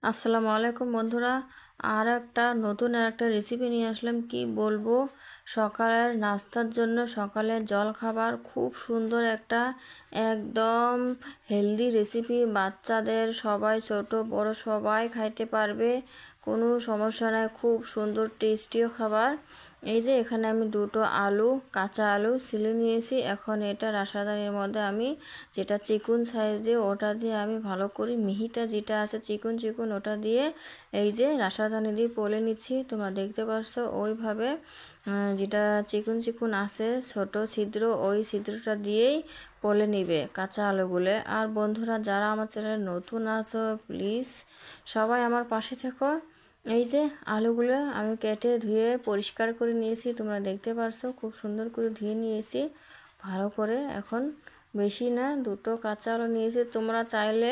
আসসালামু আলাইকুম বন্ধুরা। নতুন একটা রেসিপি নিয়ে আসলাম। কি বলবো, সকালের নাস্তার জন্য সকালের জল খাবার খুব সুন্দর একটা একদম হেলদি রেসিপি। বাচ্চাদের সবাই, ছোট বড় সবাই খাইতে পারবে, কোনো সমস্যা নাই। খুব সুন্দর টেস্টিও খাবার। এই যে এখানে আমি দুটো আলু, কাঁচা আলু ছিলে নিয়েছি। এখন এটা রাসাদানির মধ্যে আমি যেটা চিকুন সাইজে, ওটা দিয়ে আমি ভালো করে মিহিটা যেটা আছে চিকুন চিকুন ওটা দিয়ে এই যে রাসাদানি দিয়ে পলে নিচ্ছি। তোমরা দেখতে পারছো ওইভাবে যেটা চিকুন চিকুন আছে ছোট ছিদ্র, ওই ছিদ্রটা দিয়েই পলে নিবে কাঁচা আলুগুলো। আর বন্ধুরা, যারা আমার চ্যানেলে নতুন আছো প্লিজ সবাই আমার পাশে থেকো। এই যে আলুগুলো আমি কেটে ধুয়ে পরিষ্কার করে নিয়েছি, তোমরা দেখতে পারছো খুব সুন্দর করে ধুয়ে নিয়েছি ভালো করে। এখন বেশি না, দুটো কাঁচা আলু নিয়েছি। তোমরা চাইলে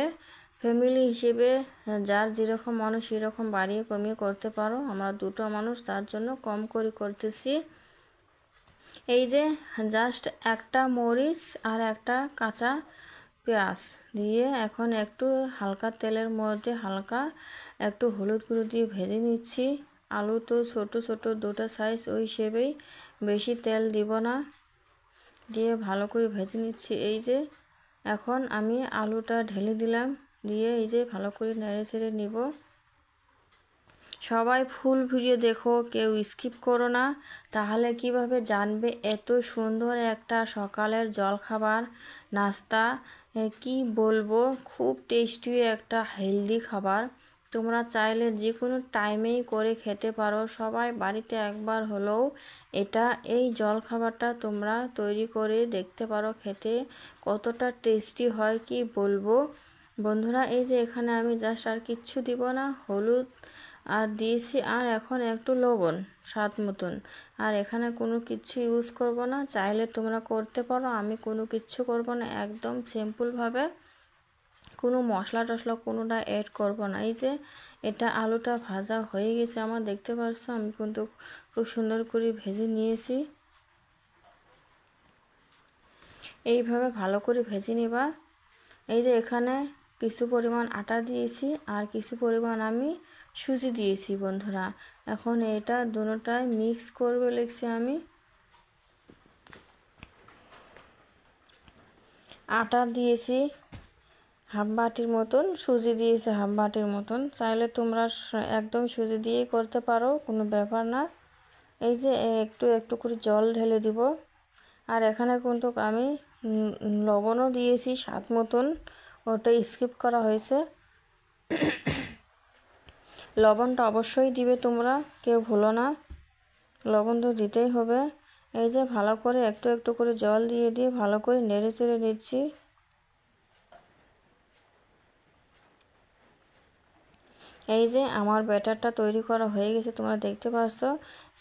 ফ্যামিলি হিসেবে যার যেরকম মানুষ সেরকম বাড়িয়ে কমিয়ে করতে পারো। আমরা দুটো মানুষ, তার জন্য কম করে করতেছি। এই যে জাস্ট একটা মরিচ আর একটা কাঁচা পেঁয়াজ দিয়ে এখন একটু হালকা তেলের মধ্যে হালকা একটু হলুদ গুঁড়ো দিয়ে ভেজে নিচ্ছি। আলু তো ছোট ছোট দুটো সাইজ, ওই হিসেবেই বেশি তেল দিব না, দিয়ে ভালো করে ভেজে নিচ্ছি। এই যে এখন আমি আলুটা ঢেলে দিলাম, দিয়ে এই যে ভালো করে নেড়ে ছেড়ে নিব। সবাই ফুল ভিডিও দেখো, কেউ স্কিপ করো না, তাহলে কিভাবে জানবে এত সুন্দর একটা সকালের জলখাবার নাস্তা। কি বলবো, খুব টেস্টি একটা হেলদি খাবার। তোমরা চাইলে যে কোনো টাইমেই করে খেতে পারো। সবাই বাড়িতে একবার হলেও এই জলখাবারটা তোমরা তৈরি করে দেখতে পারো, খেতে কতটা টেস্টি হয় কি বলবো বন্ধুরা। এই যে এখানে আমি জাস্ট আর কিচ্ছু দিব না, হলুদ আর দিয়েছি, আর এখন একটু লবণ স্বাদ মতন। আর এখানে কোনো কিছু ইউজ করব না, চাইলে তোমরা করতে পারো, আমি কোনো কিচ্ছু করব না, একদম সিম্পলভাবে কোনো মশলা টশলা কোনোটা অ্যাড করব না। এই যে এটা আলুটা ভাজা হয়ে গেছে আমার, দেখতে পাচ্ছ আমি কিন্তু খুব সুন্দর করে ভেজে নিয়েছি। এইভাবে ভালো করে ভেজে নেবা। এই যে এখানে কিছু পরিমাণ আটা দিয়েছি আর কিছু পরিমাণ আমি সুজি দিয়েছি বন্ধুরা। এখন এটা দুটোটাই মিক্স করবে লিখছি আমি। আটা দিয়েছি হাফ বাটির মতন, সুজি দিয়েছি হাফ বাটির মতন। চাইলে তোমরা একদম সুজি দিয়েই করতে পারো, কোনো ব্যাপার না। এই যে একটু একটু করে জল ঢেলে দিব। আর এখানে কিন্তু আমি লবণও দিয়েছি স্বাদ মতন, ওটা স্কিপ করা হয়েছে। লবণটা অবশ্যই দিবে তোমরা, কেউ ভুলো না, লবণ তো দিতেই হবে। এই যে ভালো করে একটু একটু করে জল দিয়ে দিয়ে ভালো করে নেড়ে চেড়ে নিচ্ছি। এই যে আমার ব্যাটারটা তৈরি করা হয়ে গেছে, তোমরা দেখতে পাচ্ছ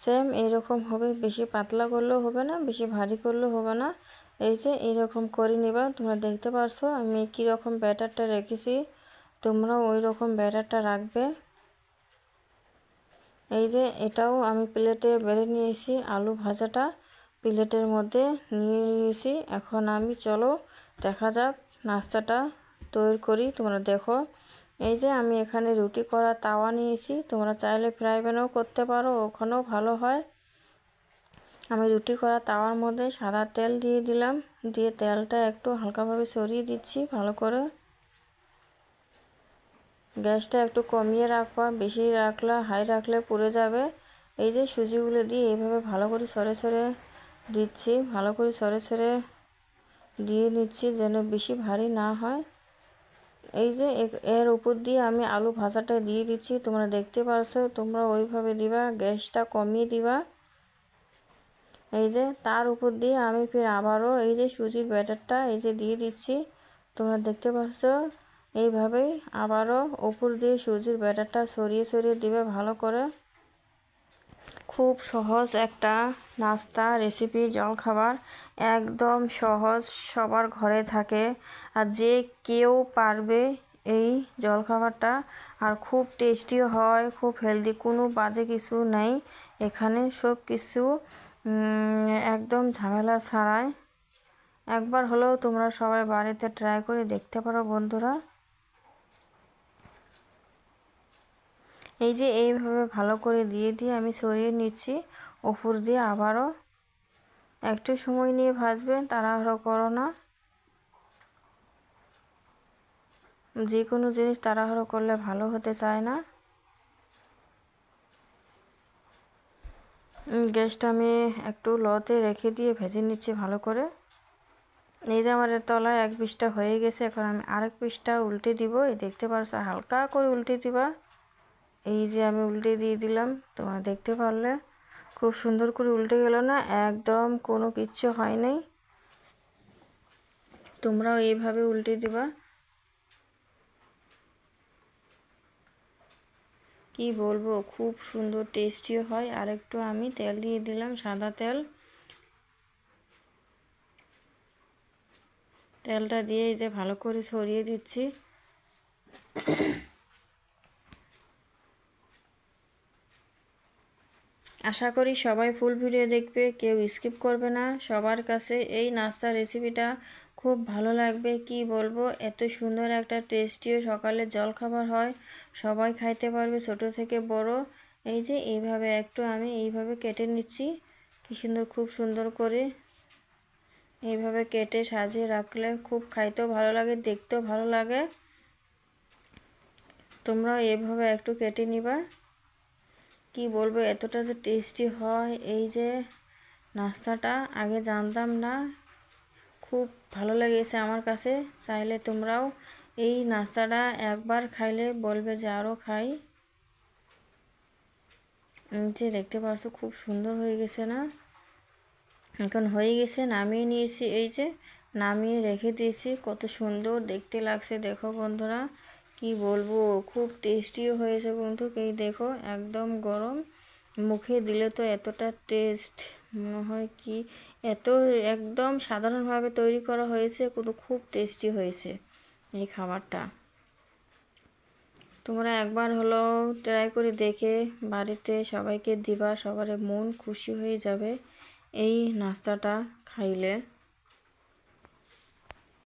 সেম এইরকম হবে, বেশি পাতলা করলেও হবে না, বেশি ভারী করলেও হবে না। এই যে এইরকম করে নেবা। তোমরা দেখতে পাচ্ছ আমি কীরকম ব্যাটারটা রেখেছি, তোমরা ওই রকম ব্যাটারটা রাখবে। এই যে এটাও আমি প্লেটে বেড়ে নিয়েছি, আলু ভাজাটা প্লেটের মধ্যে নিয়ে নিয়েছি। এখন আমি চলো দেখা যাক নাস্তাটা তৈরি করি, তোমরা দেখো। এই যে আমি এখানে রুটি করা তাওয়া নিয়েছি, তোমরা চাইলে ফ্রাই প্যানেও করতে পারো, ওখানেও ভালো হয়। আমি রুটি করা তাওয়ার মধ্যে সাদা তেল দিয়ে দিলাম, দিয়ে তেলটা একটু হালকাভাবে ছড়িয়ে দিচ্ছি ভালো করে। গ্যাসটা একটু কমিয়ে রাখবা, বেশি রাখলে হাই রাখলে পুড়ে যাবে। এই যে সুজিগুলো দিয়ে এইভাবে ভালো করে সরে সরে দিচ্ছি, ভালো করে সরে সরে দিয়ে নিচ্ছি যেন বেশি ভারী না হয়। এই যে এর উপর দিয়ে আমি আলু ভাজাটা দিয়ে দিচ্ছি, তোমরা দেখতে পারছো, তোমরা ওইভাবে দিবা, গ্যাসটা কমিয়ে দিবা। এই যে তার উপর দিয়ে আমি ফির আবারও এই যে সুজির ব্যাটারটা এই যে দিয়ে দিচ্ছি, তোমরা দেখতে পাচ্ছ। এইভাবেই আবারও উপর দিয়ে সুজির ব্যাটারটা ছড়িয়ে ছড়িয়ে দিবে ভালো করে। খুব সহজ একটা নাস্তা রেসিপি, জলখাবার একদম সহজ, সবার ঘরে থাকে আর যে কেউ পারবে এই জলখাবারটা। আর খুব টেস্টিও হয়, খুব হেলদি, কোনো বাজে কিছু নেই এখানে, সব কিছু একদম ঝামেলা ছাড়াই। একবার হলেও তোমরা সবাই বাড়িতে ট্রাই করে দেখতে পারো বন্ধুরা। এই যে এইভাবে ভালো করে দিয়ে আমি সরিয়ে নিচ্ছি। উপর দিয়ে আবারও একটু সময় নিয়ে ভাজবেন, তাড়াহুড়ো করো না। যে কোনো জিনিস তাড়াহুড়ো করলে ভালো হতে চায় না। গ্যাসটা আমি একটু লোতে রেখে দিয়ে ভেজে নিচ্ছি ভালো করে। এই যে আমার তলায় এক পিসটা হয়ে গেছে, এখন আমি আরেক পিসটা উল্টে দিব। এই দেখতে পারছো, হালকা করে উল্টে দিবা। এই যে আমি উল্টে দিয়ে দিলাম, তোমরা দেখতে পারলে খুব সুন্দর করে উল্টে গেল না, একদম কোনো কিচ্ছু হয় নাই। তোমরাও এইভাবে উল্টে দিবা। কি বলবো, খুব সুন্দর টেস্টিও হয়। আর একটু আমি তেল দিয়ে দিলাম, সাদা তেল। তেলটা দিয়ে এই যে ভালো করে ছড়িয়ে দিচ্ছি। আশা করি সবাই ফুল ভিডিও দেখবে, কেউ স্কিপ করবে না। সবার কাছে এই নাস্তার রেসিপিটা খুব ভালো লাগবে। কি বলবো, এত সুন্দর একটা টেস্টিও সকালে জলখাবার হয়, সবাই খাইতে পারবে, ছোট থেকে বড়। এই যে এইভাবে একটু আমি এইভাবে কেটে নিচ্ছি, কি সুন্দর, খুব সুন্দর করে এইভাবে কেটে সাজিয়ে রাখলে খুব খাইতেও ভালো লাগে, দেখতেও ভালো লাগে। তোমরাও এইভাবে একটু কেটে নিবা। কি বলবো, এতটা যে টেস্টি হয় এই যে নাস্তাটা, আগে জানতাম না, খুব ভালো লেগেছে আমার কাছে। চাইলে তোমরাও এই নাস্তাটা একবার খাইলে বলবে যে আরও খাই। যে দেখতে পাচ্ছ খুব সুন্দর হয়ে গেছে না? এখন হয়ে গেছে, নামিয়ে নিয়েছি। এই যে নামিয়ে রেখে দিয়েছি, কত সুন্দর দেখতে লাগছে দেখো বন্ধুরা। কি বলবো, খুব টেস্টিও হয়েছে বন্ধু। এই দেখো একদম গরম, মুখে দিলে তো এতটা টেস্ট মনে হয় কি, এত একদম সাধারণভাবে তৈরি করা হয়েছে, কিন্তু খুব টেস্টি হয়েছে এই খাবারটা। তোমরা একবার হলো ট্রাই করে দেখে বাড়িতে সবাইকে দিবা, সবার মন খুশি হয়ে যাবে এই নাস্তাটা খাইলে।